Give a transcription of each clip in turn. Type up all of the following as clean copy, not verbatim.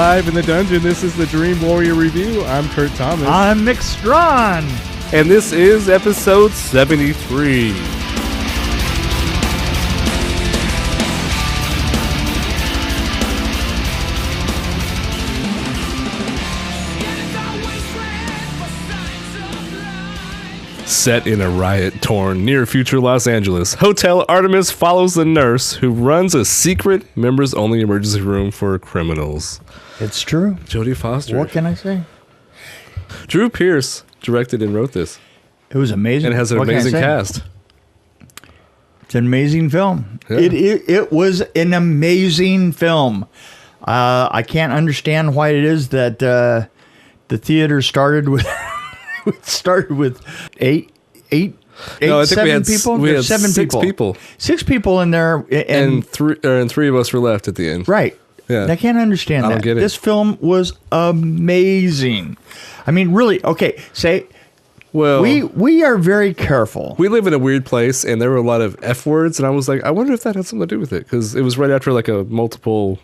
live in the dungeon. This is the Dream Warrior Review. I'm Kurt Thomas. I'm Mick Strawn. And this is episode 73. Set in a riot-torn near-future Los Angeles, Hotel Artemis follows the nurse who runs a secret members-only emergency room for criminals. It's true. Jodie Foster. What can I say? Drew Pearce directed and wrote this. It was amazing. And it has an amazing cast. It's an amazing film. Yeah. It was an amazing film. I can't understand why it is that the theater started with eight, no, I think seven people. We had seven six people. 6 people in there, and three of us were left at the end. Right. Yeah. I can't understand that. I don't get it. This film was amazing. I mean, really. Okay, well, we are very careful. We live in a weird place, and there were a lot of F words, and I was like, I wonder if that had something to do with it, because it was right after like a multiple,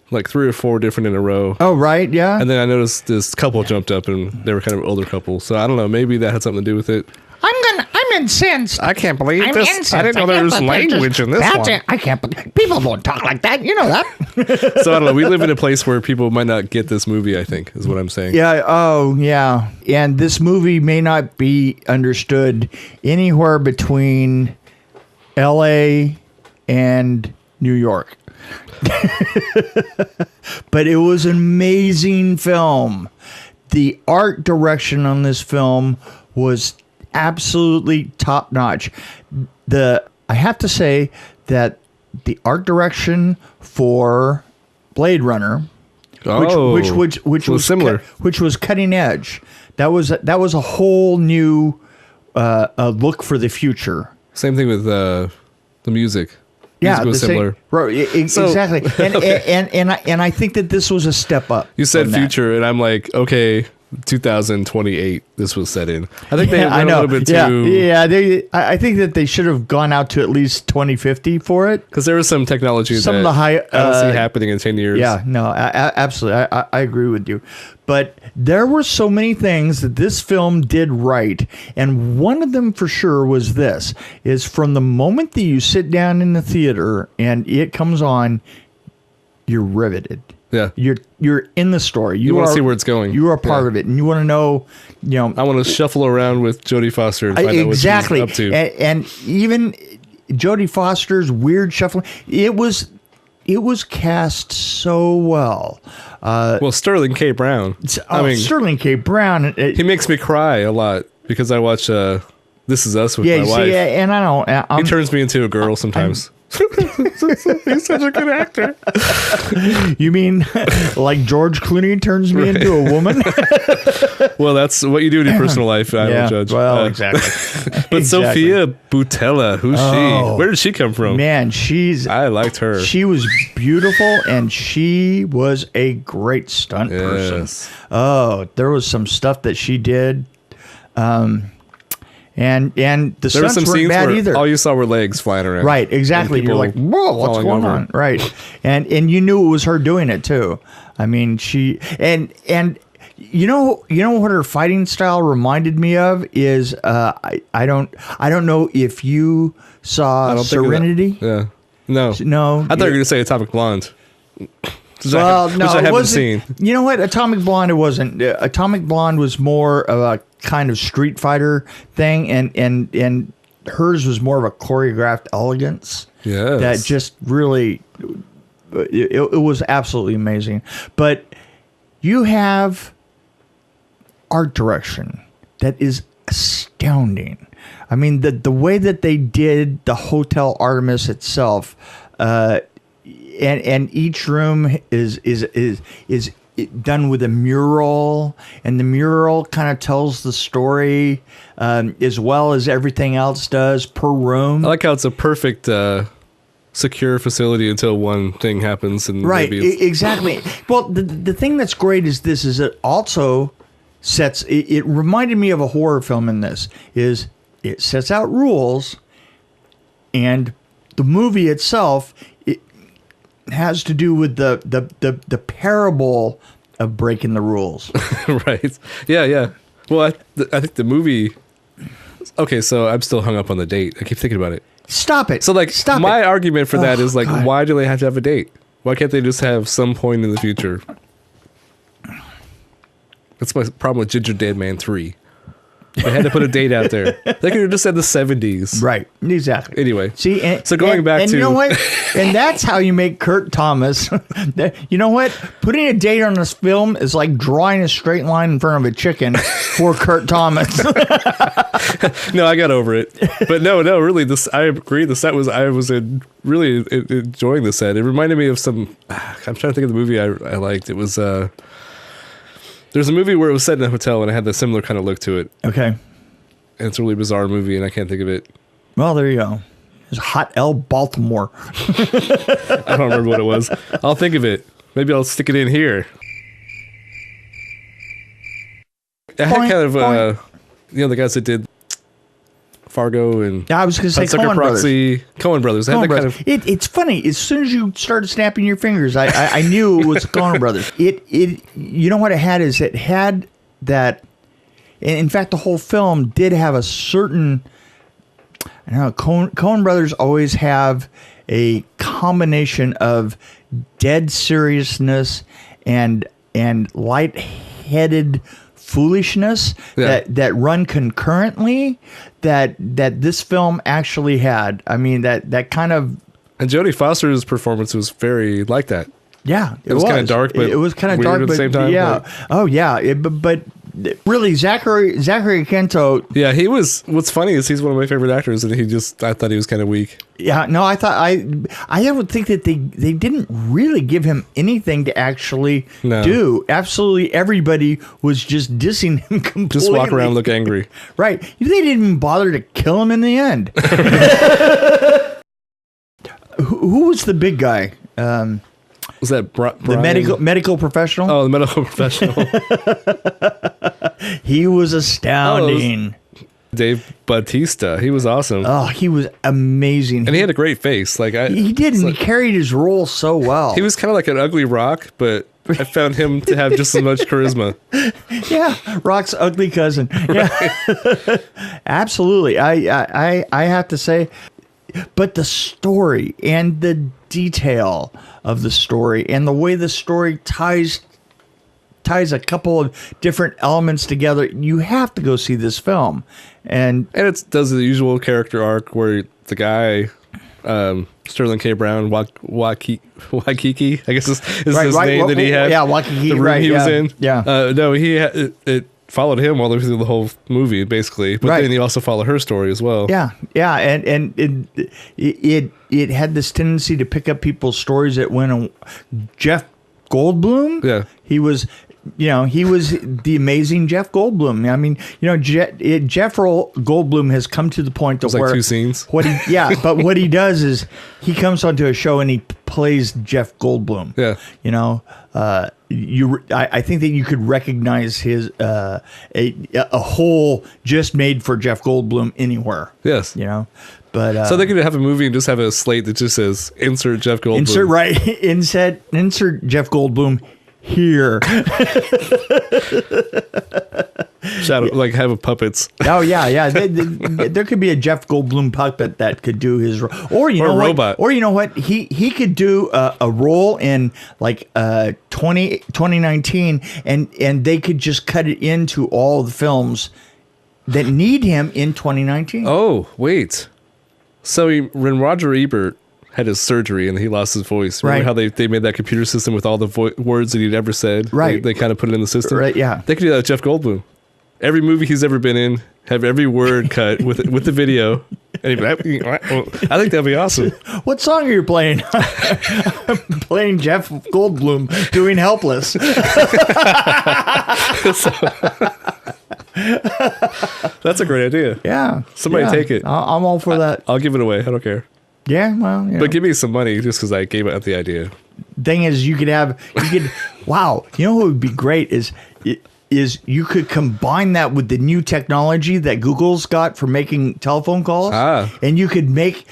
like 3 or 4 different in a row. Oh, right, yeah. And then I noticed this couple jumped up, and they were kind of an older couple. So I don't know, maybe that had something to do with it. I'm incensed. I can't believe I'm this. incensed. I didn't know there was language in this one. I can't believe people don't talk like that. You know that. So I don't know. We live in a place where people might not get this movie, I think, is what I'm saying. Yeah. Oh, yeah. And this movie may not be understood anywhere between L.A. and New York. But it was an amazing film. The art direction on this film was absolutely top notch. I have to say that the art direction for Blade Runner, which was similar, which was cutting edge. That was a whole new look for the future. Same thing with the music. Yeah, was similar. Exactly. And I think that this was a step up. You said future, and I'm like, okay, 2028. This was set in. I think they went a little bit too. Yeah. I think that they should have gone out to at least 2050 for it, because there was some technology of the high I don't see happening in 10 years. Yeah, no, absolutely. I agree with you. But there were so many things that this film did right, and one of them for sure was this: is from the moment that you sit down in the theater and it comes on, you're riveted. Yeah, you're in the story. You want to see where it's going. You are part of it, and you want to know. I want to shuffle around with Jodie Foster and find out what she's up to. And even Jodie Foster's weird shuffling, it was cast so well. Sterling K. Brown. Sterling K. Brown. He makes me cry a lot because I watch This Is Us with my wife. Yeah, and I don't. He turns me into a girl sometimes. He's such a good actor. You mean like George Clooney turns me into a woman? Well, that's what you do in your personal life. I don't judge. Well, exactly. But Sophia Boutella, who's she? Where did she come from? Man, I liked her. She was beautiful, and she was a great stunt person. Oh, there was some stuff that she did. And the stunts weren't bad either. All you saw were legs flying around. Right, exactly. You're like, whoa, what's going on? Right. And you knew it was her doing it too. I mean, she and you know what her fighting style reminded me of is I don't know if you saw Serenity. Yeah. No. No. I thought you were going to say Atomic Blonde. Which I haven't seen. You know what? Atomic Blonde, it wasn't. Atomic Blonde was more of a kind of Street Fighter thing, and hers was more of a choreographed elegance. Yes. That just really, it was absolutely amazing. But you have art direction that is astounding. I mean, the way that they did the Hotel Artemis itself, and each room is done with a mural, and the mural kind of tells the story as well as everything else does per room. I like how it's a perfect secure facility until one thing happens, and right, exactly. Well, the thing that's great is it also sets. It reminded me of a horror film. In this is it sets out rules, and the movie itself. has to do with the parable of breaking the rules. Right. Yeah. Well, I think the movie. Okay, so I'm still hung up on the date. I keep thinking about it. Stop it. So, like, Stop my it. argument for that is, like, God. why do they have to have a date? Why can't they just have some point in the future? That's my problem with Ginger Dead Man 3. They had to put a date out there. They could have just said the 70s. Right. Exactly. Anyway. See, so going back to... you know what? And that's how you make Kurt Thomas. You know what? Putting a date on this film is like drawing a straight line in front of a chicken for Kurt Thomas. No, I got over it. But no, really, I agree. The set I was really enjoying the set. It reminded me of some... I'm trying to think of the movie I liked. It was... There's a movie where it was set in a hotel and it had the similar kind of look to it. Okay. And it's a really bizarre movie and I can't think of it. Well, there you go. It's Hot L Baltimore. I don't remember what it was. I'll think of it. Maybe I'll stick it in here. I had kind of, the guys that did Fargo and I was going to say Coen Brothers. Coen Brothers. I had that kind of... It's funny. As soon as you started snapping your fingers, I knew it was Coen Brothers. You know what it had is it had that. In fact, the whole film did have a certain. I don't know. Coen Brothers always have a combination of dead seriousness and lightheaded foolishness that run concurrently that this film actually had. I mean, that kind of... And Jodie Foster's performance was very like that. Yeah, it was kind of dark, but it was kind of weird dark at the same time. Yeah. Like, oh, yeah. But really, Zachary Quinto. Yeah, he was. What's funny is he's one of my favorite actors, and I thought he was kind of weak. Yeah, no, I would think that they didn't really give him anything to actually do. Absolutely, everybody was just dissing him completely. Just walk around, look angry. Right. They didn't even bother to kill him in the end. Who was the big guy? Was that Brian? The medical professional? Oh, the medical professional. He was astounding. Dave Bautista. He was awesome. Oh, he was amazing. And he had a great face. He did, and he carried his role so well. He was kind of like an ugly Rock, but I found him to have just as much charisma. Yeah, Rock's ugly cousin. Yeah, absolutely. I have to say, but the story and the detail of the story and the way the story ties a couple of different elements together, you have to go see this film. And it does the usual character arc where the guy, Sterling K. Brown, Waikiki, I guess is his name that he had. Yeah, Waikiki. The room he was in. Yeah. No, it followed him all the way through the whole movie, basically. But then you also follow her story as well. Yeah, yeah, and it had this tendency to pick up people's stories that went on. Jeff Goldblum. Yeah, he was the amazing Jeff Goldblum. I mean, Jeff Goldblum has come to the point of where like 2 scenes. But what he does is he comes onto a show and he plays Jeff Goldblum. Yeah, I think that you could recognize his a whole just made for Jeff Goldblum anywhere. Yes, But so they could have a movie and just have a slate that just says insert Jeff Goldblum. Insert Jeff Goldblum here. Have a puppets. Oh yeah. There could be a Jeff Goldblum puppet that could do his role, or a robot, or what he could do a role in 2019, and they could just cut it into all the films that need him in 2019. Oh wait, so when Roger Ebert had his surgery and he lost his voice. Remember how they made that computer system with all the words that he'd ever said? Right. They kind of put it in the system. Right, yeah. They could do that with Jeff Goldblum. Every movie he's ever been in, have every word cut with the video. And I think that'd be awesome. What song are you playing? I'm playing Jeff Goldblum doing Helpless. That's a great idea. Yeah. Somebody take it. I'm all for that. I'll give it away. I don't care. Yeah, well, but give me some money just because I gave out the idea. Thing is, wow. You know what would be great is you could combine that with the new technology that Google's got for making telephone calls, and you could make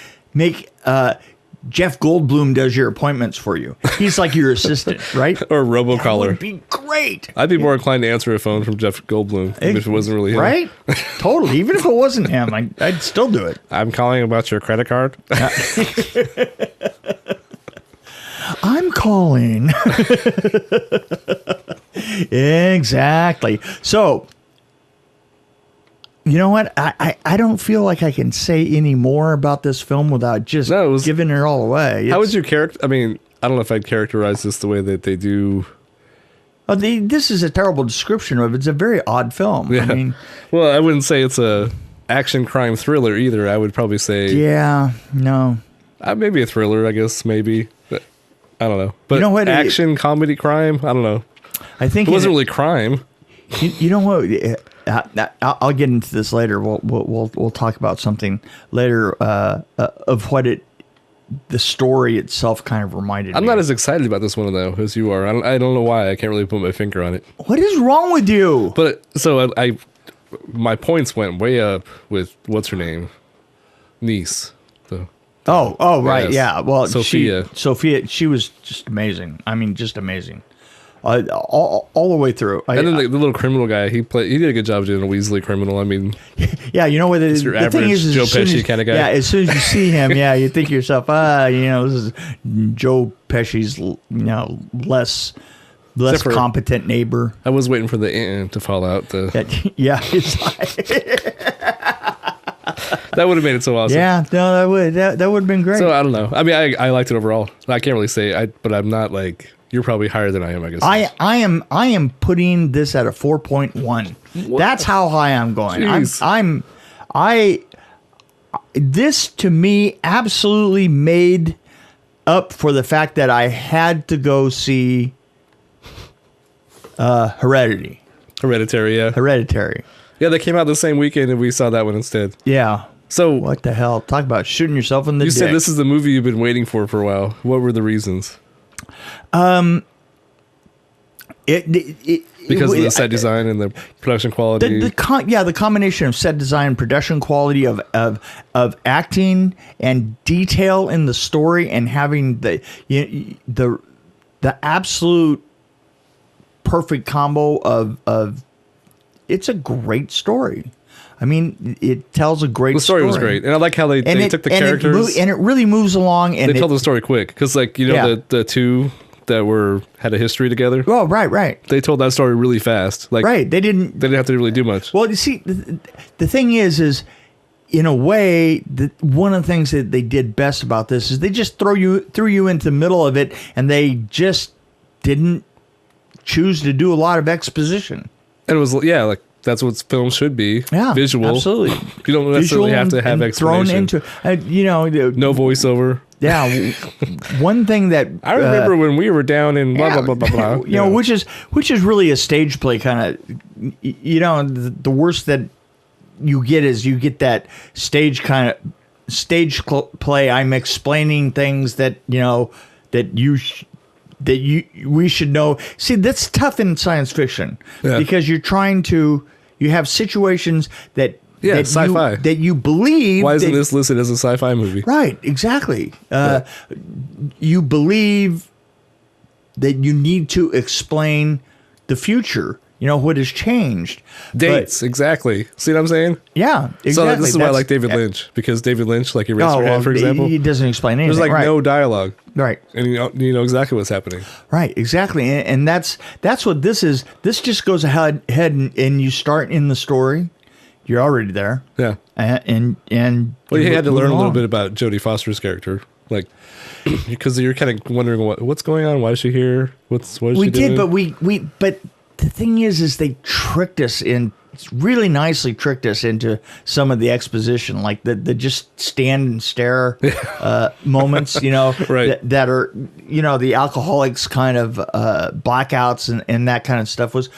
Jeff Goldblum does your appointments for you. He's like your assistant, right? Or That robocaller. would be great. I'd be more inclined to answer a phone from Jeff Goldblum even if it wasn't really him. Right? Totally. Even if it wasn't him, I'd still do it. I'm calling about your credit card. I'm calling. Exactly. So, you know what? I don't feel like I can say any more about this film without just giving it all away. How would you character? I mean, I don't know if I'd characterize this the way that they do. Oh, this is a terrible description of it. It's a very odd film. Yeah. I mean, well, I wouldn't say it's a action crime thriller either. I would probably say, yeah, no, maybe a thriller. I guess maybe. But I don't know. But you know what? Action, comedy, crime. I don't know. I think it wasn't really crime. You know what? I'll get into this later. We'll talk about something later of what the story itself kind of reminded me. I'm not as excited about this one though as you are. I don't know why. I can't really put my finger on it. What is wrong with you? But so my points went way up with what's her name, niece. Right, yeah. Well, Sophia. She was just amazing. I mean, just amazing. All the way through. And then the little criminal guy, he did a good job doing a Weasley criminal. I mean, yeah, you know what? The average thing is Joe Pesci kind of guy. Yeah, as soon as you see him, yeah, you think to yourself, this is Joe Pesci's, less competent neighbor. I was waiting for the to fall out. Yeah, that would have made it so awesome. Yeah, no, that would have been great. So I don't know. I mean, I liked it overall. I can't really say, but I'm not like. You're probably higher than I am, I guess. I am putting this at a 4.1. That's how high I'm going. Jeez. This to me absolutely made up for the fact that I had to go see Hereditary. Yeah, they came out the same weekend and we saw that one instead. Yeah. So what the hell? Talk about shooting yourself in the dick. You said this is the movie you've been waiting for a while. What were the reasons? Because of the set design and the production quality. The combination of set design, production quality of acting and detail in the story, and having the absolute perfect combo of it's a great story. I mean, it tells a great story. The story was great. And I like how they took the characters. And it really moves along. And they tell the story quick. Because, the two that had a history together. Oh, right. They told that story really fast. Right. They didn't have to really do much. Well, you see, the thing is in a way, one of the things that they did best about this is they just threw you into the middle of it, and they just didn't choose to do a lot of exposition. And it was, that's what film should be. Yeah, visual. Absolutely. You don't necessarily have to have explanation. Thrown into, no voiceover. Yeah, one thing that I remember when we were down in blah blah blah blah blah. Which is really a stage play kind of. The worst that you get is you get that stage kind of stage play. I'm explaining things that we should know. See, that's tough in science fiction because you have situations that sci-fi that you believe. Why isn't this listed as a sci-fi movie? Right, exactly. You believe that you need to explain the future. What has changed. Dates, exactly. See what I'm saying? Yeah, exactly. So this is why I like David Lynch, because David Lynch, like Eraserhead, for example, he doesn't explain anything. There's no dialogue. Right. And you know exactly what's happening. Right, exactly. And that's what this is. This just goes ahead and you start in the story. You're already there. Yeah. And well, you had to learn a little bit about Jodie Foster's character, because you're kind of wondering what's going on. Why is she here? What is she doing? We did, but the thing is they tricked us really nicely tricked us into some of the exposition, like the just stand and stare moments, right. that are, the alcoholics kind of blackouts and that kind of stuff was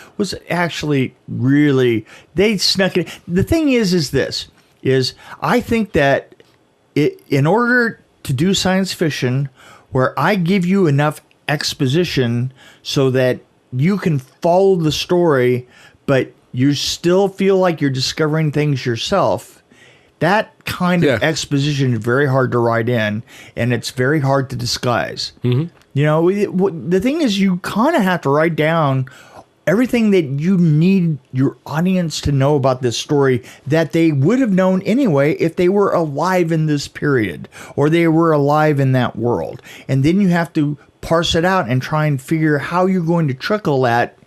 actually really, they snuck it. The thing is I think that in order to do science fiction where I give you enough exposition so that you can follow the story, but you still feel like you're discovering things yourself, that kind of Yeah. exposition is very hard to write in, and it's very hard to disguise. Mm-hmm. You know, the thing is, you kind of have to write down everything that you need your audience to know about this story that they would have known anyway if they were alive in this period or they were alive in that world. And then you have to parse it out and try and figure how you're going to trickle that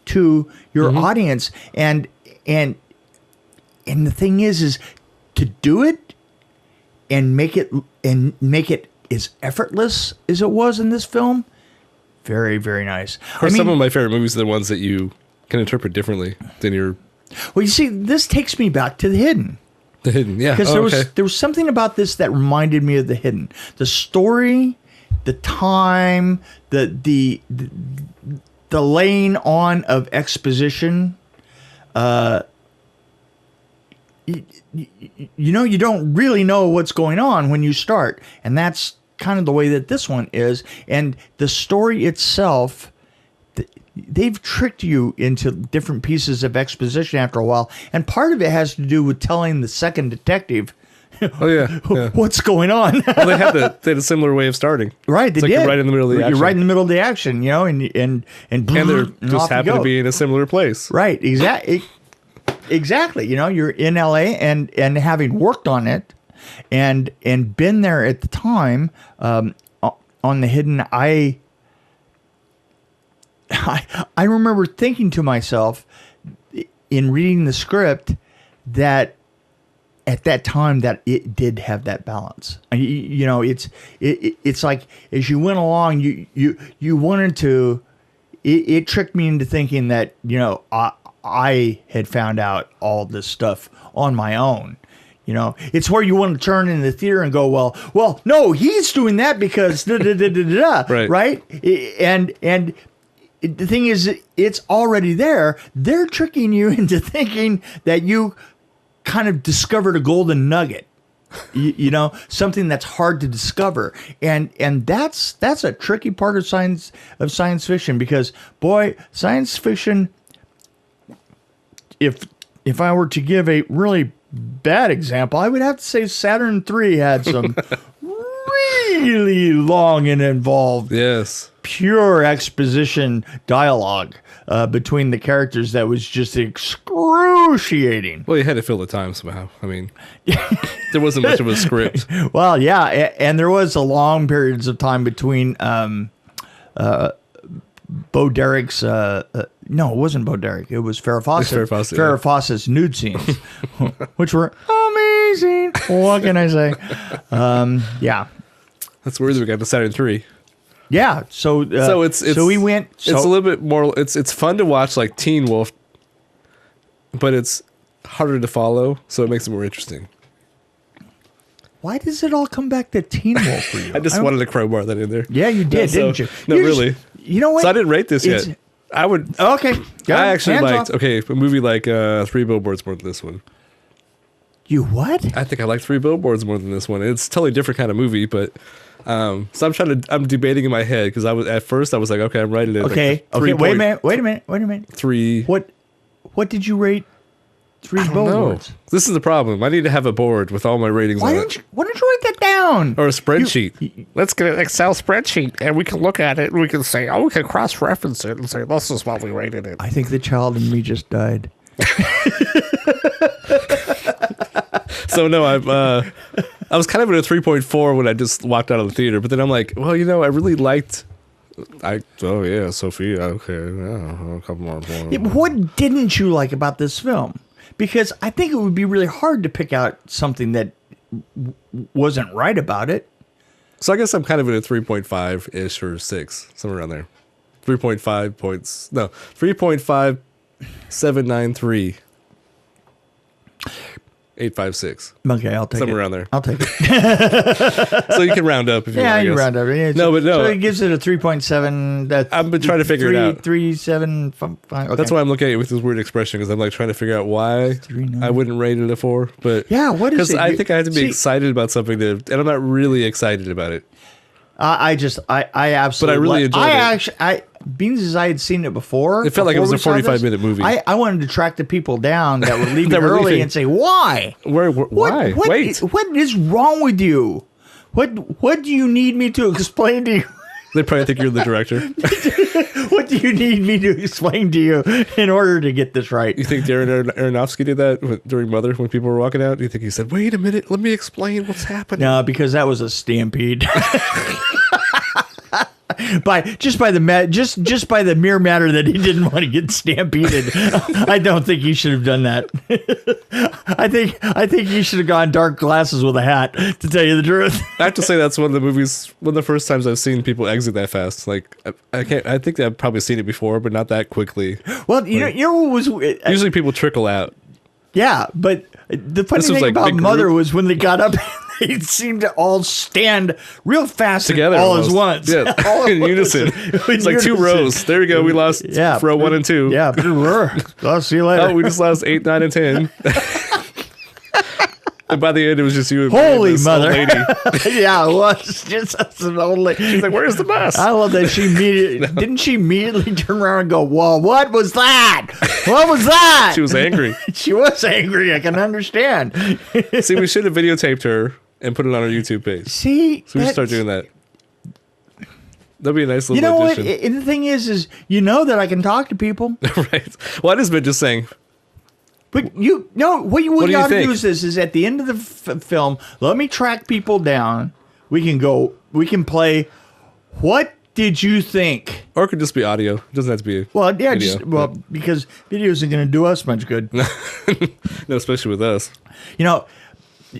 to your audience. And the thing is to do it and make it as effortless as it was in this film. Very, very nice. Of course, some of my favorite movies are the ones that you can interpret differently than your... Well, you see, this takes me back to The Hidden. The Hidden, yeah. Because there was something about this that reminded me of The Hidden. The story, the time, the laying on of exposition. You don't really know what's going on when you start, and that's kind of the way that this one is. And the story itself, they've tricked you into different pieces of exposition after a while, and part of it has to do with telling the second detective what's going on. Well, they had a similar way of starting. Right, they it's like did. You're right in the middle of the action. You're right in the middle of the action, you know, and they're just happen to be in a similar place. Right, exactly. You know, you're in LA and having worked on it and been there at the time on The Hidden, I remember thinking to myself in reading the script that at that time that it did have that balance. You know, it's like as you went along, you wanted to. It tricked me into thinking that, you know, I had found out all this stuff on my own. You know, it's where you want to turn in the theater and go, well, no, he's doing that because right? And the thing is, it's already there. They're tricking you into thinking that you kind of discovered a golden nugget. You know, something that's hard to discover, and that's a tricky part of science fiction, because boy, science fiction. If I were to give a really bad example, I would have to say Saturn III had some really long and involved, pure exposition dialogue between the characters that was just excruciating. Well, you had to fill the time somehow. I mean, there wasn't much of a script. Well, yeah, and there was a long periods of time between Bo Derek's no, it wasn't Bo Derek. It was Farrah Fawcett. Farrah Fawcett's nude scenes, which were amazing. What can I say? Yeah, that's weird that we got to Saturn III. Yeah, so we went. It's a little bit more. It's fun to watch like Teen Wolf, but it's harder to follow, so it makes it more interesting. Why does it all come back to Teen Wolf for you? I just wanted to crowbar that in there. Yeah, you did, didn't you? No, really. You know what? So I didn't rate this yet. I would. Okay. I actually liked. Okay, a movie like Three Billboards more than this one. You what? I think I like Three Billboards more than this one. It's a totally different kind of movie, but so I'm debating in my head, because at first I was like, okay, I'm writing it. Okay. Like okay. Wait a minute. 3. What did you rate Three Billboards? No. This is the problem. I need to have a board with all my ratings on it. Why don't you write that down? Or a spreadsheet. Let's get an Excel spreadsheet, and we can look at it, and we can say, we can cross-reference it and say, this is what we rated it. I think the child in me just died. So no, I was kind of at a 3.4 when I just walked out of the theater, but then I'm like, well, you know, I really liked. Sophia. Okay, yeah, a couple more. Yeah, what didn't you like about this film? Because I think it would be really hard to pick out something that wasn't right about it. So I guess I'm kind of at a 3.5-ish or 6, somewhere around there. 3.5 points. No, 3.5793. 856. Okay, I'll take somewhere it. around there. I'll take it. So you can round up if you want. Yeah, you round up. Yeah, no, but no. So it gives it a 3.7. I've been trying to figure it out. 3.75. Okay. That's why I'm looking at it with this weird expression, because I'm like trying to figure out why I wouldn't rate it a 4. But yeah, what is it? Because I think I have to be excited about something, and I'm not really excited about it. I absolutely. But I really enjoyed it. Beans, I had seen it before. It felt like it was a 45-minute movie. I wanted to track the people down that were leaving That were early leaving. and say, why? Why? Wait. What is wrong with you? What do you need me to explain to you? They probably think you're the director. What do you need me to explain to you in order to get this right? You think Darren Aronofsky did that during Mother when people were walking out? Do you think he said, "Wait a minute, let me explain what's happening"? No, because that was a stampede. Just by the mere matter that he didn't want to get stampeded, I don't think he should have done that. I think he should have gone dark glasses with a hat. To tell you the truth, I have to say that's one of the first times I've seen people exit that fast. Like I think I've probably seen it before, but not that quickly. well, you know what was Usually people trickle out. yeah, but the funny This was thing like about big Mother group. was when they got up. They seemed to all stand real fast Together all almost. at once. Yeah, All at in once. unison. In It's like two unison. rows. There we go. We lost row 1 and 2. Yeah. I'll see you later. Oh, we just lost 8, 9, and 10. And by the end, it was just you and Holy this mother. old lady. Yeah, it was just that's an old lady. She's like, "Where's the bus?" I love that she immediately didn't she immediately turn around and go, "Well, what was that? What was that?" She was angry. She was angry. I can understand. See, we should have videotaped her and put it on our YouTube page. See, So we should start doing that. That'd be a nice little You know what? addition. And the thing is you know that I can talk to people. Right. Well, I just been just saying. But what you do you ought to think? do is at the end of the film, let me track people down. We can play. What did you think? Or it could just be audio. It doesn't have to be. Well, yeah, video. because video isn't going to do us much good. No, especially with us. You know,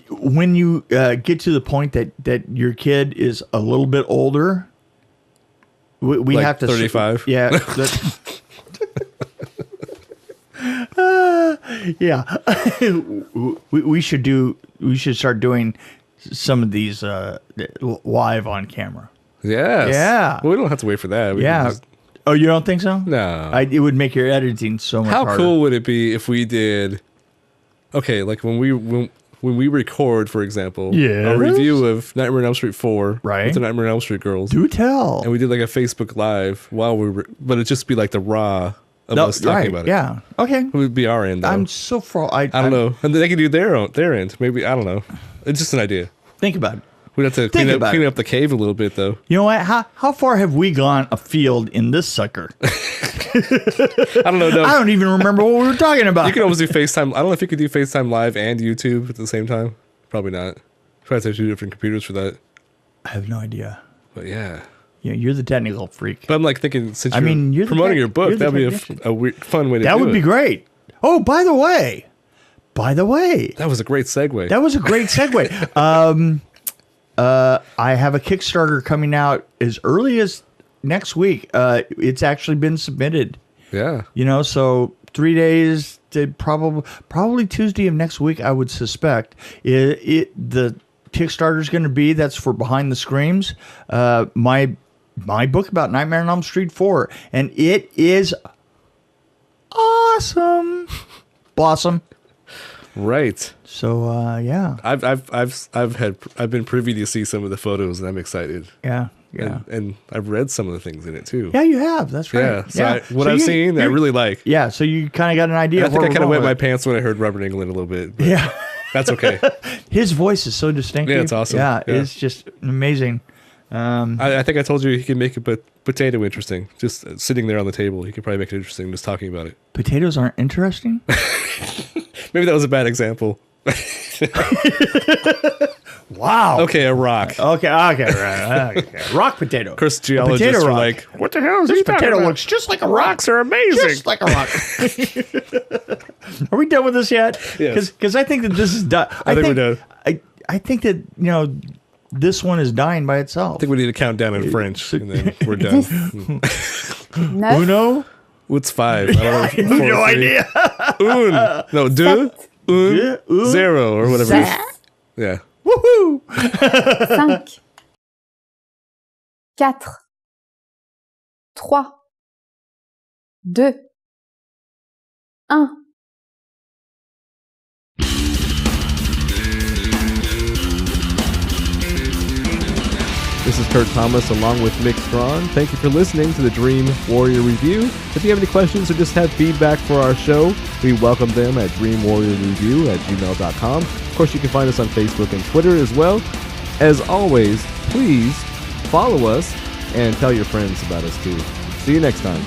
when you get to the point that your kid is a little bit older, we Like have to 35? Yeah. Yeah, we should start doing some of these live on camera. Yes. Yeah. Well, we don't have to wait for that. We can Yeah. just- Oh, you don't think so? No. It would make your editing so much How harder. cool would it be if we did? Okay, like when we record, for example, Yes. a review of Nightmare on Elm Street 4 Right. with the Nightmare on Elm Street girls, Do tell. and we did like a Facebook Live while we were, but it'd just be like the raw of us talking right, about it. Yeah. Okay. It would be our end, though. I'm so far. I don't know. And they can do their end. Maybe, I don't know. It's just an idea. Think about it. We'd have to Think clean about it. up the cave a little bit, though. You know what? How far have we gone afield in this sucker? I don't know. No. I don't even remember what we were talking about. You can always do FaceTime. I don't know if you could do FaceTime Live and YouTube at the same time. Probably not. Probably have 2 different computers for that. I have no idea. But yeah. You're the technical freak. But I'm like thinking, since you're the promoting your book, you're the that'd be technician. a weird, fun way to do it. That would be great. Oh, by the way, That was a great segue. that was a great segue. I have a Kickstarter coming out as early as next week. It's actually been submitted. yeah. You know, so 3 days to probably Tuesday of next week, I would suspect. The Kickstarter's going to be, that's for Behind the Screams, my book about Nightmare on Elm Street 4, and it is awesome. Blossom. Right. So yeah. I've been privy to see some of the photos, and I'm excited. Yeah. And I've read some of the things in it too. Yeah, you have. That's right. Yeah. So I've seen, I really like. Yeah, so you kind of got an idea. I of think where I kind of we're wet my going pants when I heard Robert Englund a little bit. But with it. Yeah. that's okay. His voice is so distinctive. Yeah, it's awesome. Yeah, Yeah. it's just amazing. I think I told you he can make a potato interesting. Just sitting there on the table, he could probably make it interesting just talking about it. Potatoes aren't interesting? Maybe that was a bad example. Wow. Okay, a rock. Okay, right. Okay. Rock potato. Of course, geologists potato are rock. like, What the hell is This he talking potato about? looks just like a rock. Rocks are amazing. Just like a rock. Are we done with this yet? Yes. Because I think that this is done. I think we're done. I think that, this one is dying by itself. I think we need to count down in French, and then we're done. 9, Uno? What's 5? I don't know. No 4, 3. idea. Un. No, deux. Un. Un. 0 or whatever. it is. Yeah. Woohoo! 5, 4, 3, 2, 1. This is Kurt Thomas along with Mick Strawn. Thank you for listening to the Dream Warrior Review. If you have any questions or just have feedback for our show, we welcome them at dreamwarriorreview@gmail.com. Of course, you can find us on Facebook and Twitter as well. As always, please follow us and tell your friends about us too. See you next time.